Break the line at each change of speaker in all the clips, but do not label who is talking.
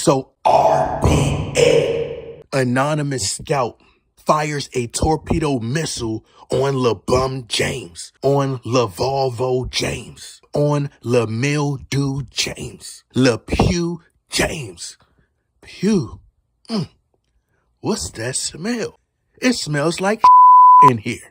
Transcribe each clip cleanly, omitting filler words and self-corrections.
So RBA, anonymous scout, fires a torpedo missile on LeBron James, on Volvo James, on Mildew James, Pew James. Pew. What's that smell? It smells like in here.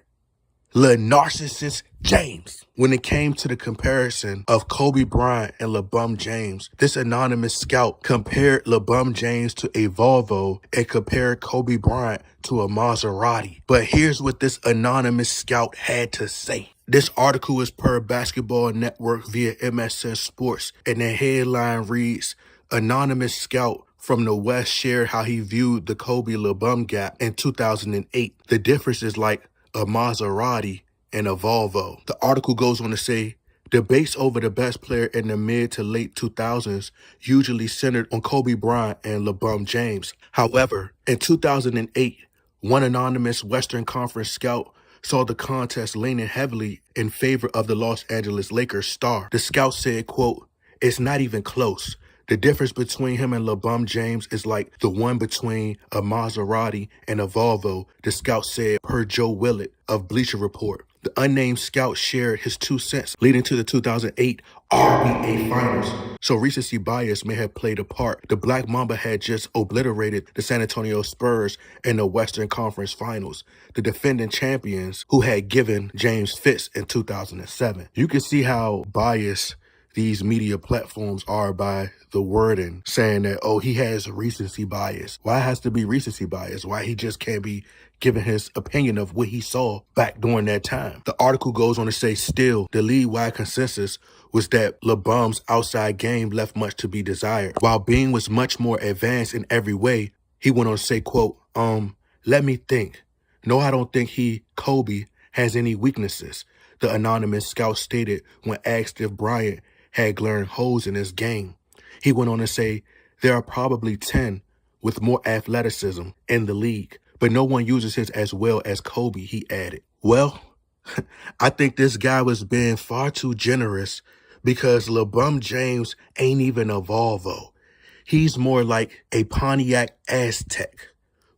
Narcissist James. When it came to the comparison of Kobe Bryant and LeBron James, this anonymous scout compared LeBron James to a Volvo and compared Kobe Bryant to a Maserati. But here's what this anonymous scout had to say. This article is per Basketball Network via MSN Sports, and the headline reads, Anonymous Scout from the West shared how he viewed the Kobe-LeBron gap in 2008. The difference is like a Maserati and a Volvo. The article goes on to say, debates over the best player in the mid to late 2000s usually centered on Kobe Bryant and LeBron James. However, in 2008, one anonymous Western Conference scout saw the contest leaning heavily in favor of the Los Angeles Lakers star. The scout said, quote, it's not even close. The difference between him and LeBron James is like the one between a Maserati and a Volvo, the scout said per Joe Willett of Bleacher Report. The unnamed scout shared his 2 cents leading to the 2008 RBA Finals. So recency bias may have played a part. The Black Mamba had just obliterated the San Antonio Spurs in the Western Conference Finals, the defending champions who had given James fits in 2007. You can see how biased these media platforms are by the wording, saying that, oh, he has recency bias. Why it has to be recency bias? Why he just can't be giving his opinion of what he saw back during that time? The article goes on to say, still, the league-wide consensus was that LeBron's outside game left much to be desired. While Bean was much more advanced in every way, he went on to say, quote, let me think. No, I don't think Kobe, has any weaknesses, the anonymous scout stated when asked if Bryant had glaring holes in his game. He went on to say, there are probably 10 with more athleticism in the league, but no one uses his as well as Kobe, he added. Well, I think this guy was being far too generous because LeBron James ain't even a Volvo. He's more like a Pontiac Aztec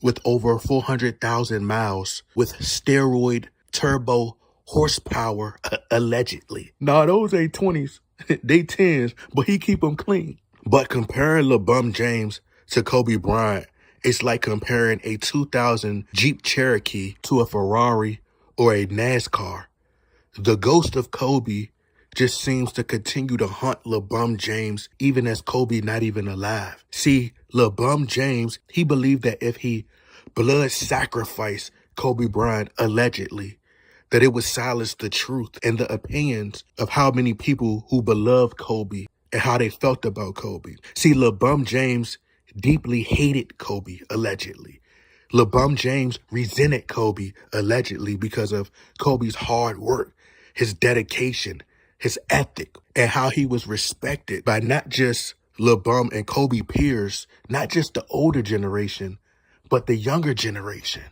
with over 400,000 miles with steroid turbo horsepower, allegedly. Nah, those ain't 20s. They 10s, but he keep them clean. But comparing LeBron James to Kobe Bryant, it's like comparing a 2000 Jeep Cherokee to a Ferrari or a NASCAR. The ghost of Kobe just seems to continue to haunt LeBron James even as Kobe not even alive. See, LeBron James, he believed that if he blood sacrificed Kobe Bryant allegedly, that it would silence the truth and the opinions of how many people who beloved Kobe and how they felt about Kobe. See, LeBron James deeply hated Kobe, allegedly. LeBron James resented Kobe, allegedly, because of Kobe's hard work, his dedication, his ethic, and how he was respected by not just LeBron and Kobe peers, not just the older generation, but the younger generation.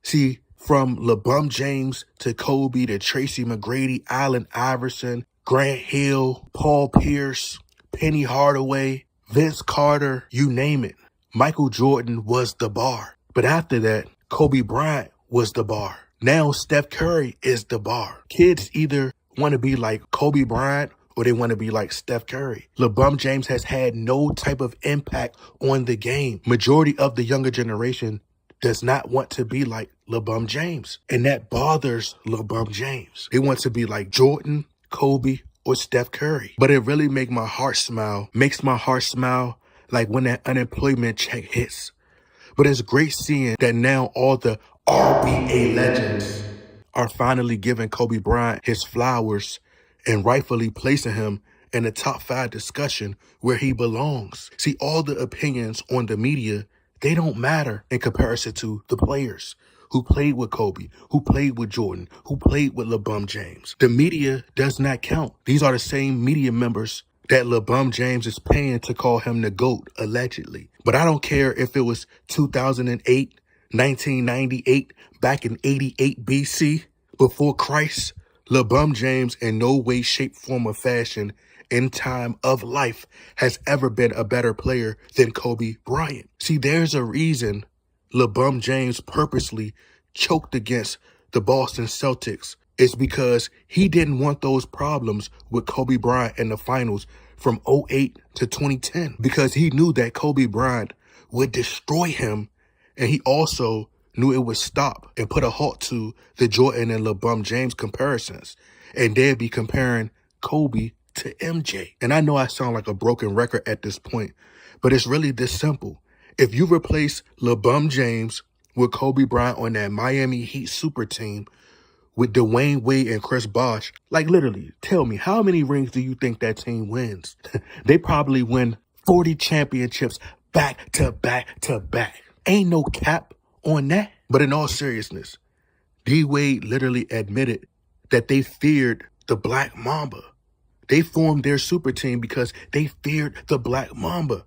See, from LeBron James to Kobe to Tracy McGrady, Allen Iverson, Grant Hill, Paul Pierce, Penny Hardaway, Vince Carter, you name it. Michael Jordan was the bar. But after that, Kobe Bryant was the bar. Now Steph Curry is the bar. Kids either want to be like Kobe Bryant or they want to be like Steph Curry. LeBron James has had no type of impact on the game. Majority of the younger generation does not want to be like LeBron James. And that bothers LeBron James. They want to be like Jordan, Kobe, or Steph Curry. But it really makes my heart smile like when that unemployment check hits. But it's great seeing that now all the RBA legends are finally giving Kobe Bryant his flowers and rightfully placing him in the top 5 discussion where he belongs. See, all the opinions on the media, they don't matter in comparison to the players who played with Kobe, who played with Jordan, who played with LeBron James. The media does not count. These are the same media members that LeBron James is paying to call him the GOAT, allegedly. But I don't care if it was 2008, 1998, back in 88 BC, before Christ. LeBron James in no way, shape, form, or fashion in time of life has ever been a better player than Kobe Bryant. See, there's a reason LeBron James purposely choked against the Boston Celtics. It's because he didn't want those problems with Kobe Bryant in the finals from 2008 to 2010, because he knew that Kobe Bryant would destroy him, and he also knew it would stop and put a halt to the Jordan and LeBron James comparisons, and they'd be comparing Kobe to MJ. And I know I sound like a broken record at this point, but it's really this simple. If you replace LeBron James with Kobe Bryant on that Miami Heat super team with Dwayne Wade and Chris Bosh, like literally, tell me, how many rings do you think that team wins? They probably win 40 championships back to back to back. Ain't no cap on that. But in all seriousness, D-Wade literally admitted that they feared the Black Mamba. They formed their super team because they feared the Black Mamba,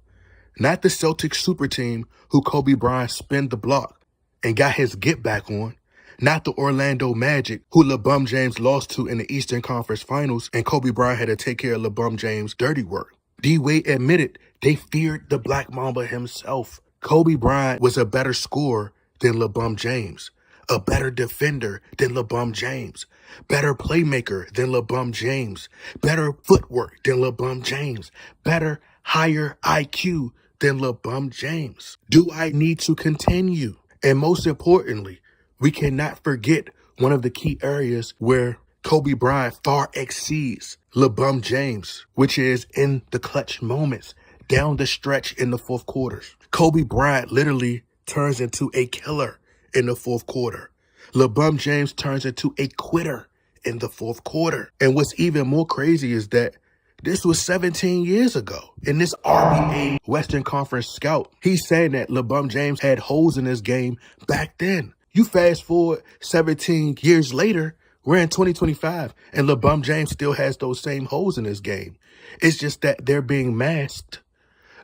not the Celtics super team who Kobe Bryant spinned the block and got his get back on, not the Orlando Magic who LeBron James lost to in the Eastern Conference Finals and Kobe Bryant had to take care of LeBron James' dirty work. D-Wade admitted they feared the Black Mamba himself. Kobe Bryant was a better scorer than LeBron James, a better defender than LeBron James, better playmaker than LeBron James, better footwork than LeBron James, better higher IQ than LeBron James. Do I need to continue? And most importantly, we cannot forget one of the key areas where Kobe Bryant far exceeds LeBron James, which is in the clutch moments, down the stretch in the fourth quarters. Kobe Bryant literally turns into a killer in the fourth quarter. LeBron James turns into a quitter in the fourth quarter. And what's even more crazy is that this was 17 years ago. In this RBA Western Conference scout, he's saying that LeBron James had holes in his game back then. You fast forward 17 years later, we're in 2025, and LeBron James still has those same holes in his game. It's just that they're being masked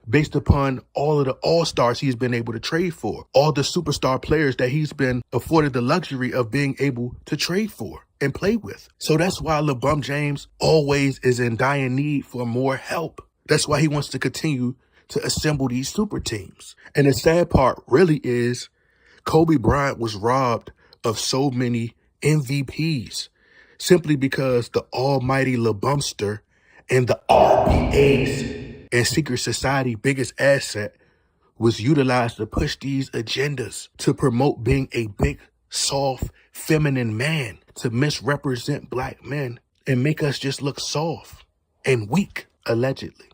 based upon all of the all-stars he's been able to trade for, all the superstar players that he's been afforded the luxury of being able to trade for and play with. So that's why LeBron James always is in dire need for more help. That's why he wants to continue to assemble these super teams. And the sad part really is Kobe Bryant was robbed of so many MVPs simply because the almighty LeBumster and the RBA's and secret society biggest asset was utilized to push these agendas, to promote being a big, soft, feminine man, to misrepresent black men and make us just look soft and weak, allegedly.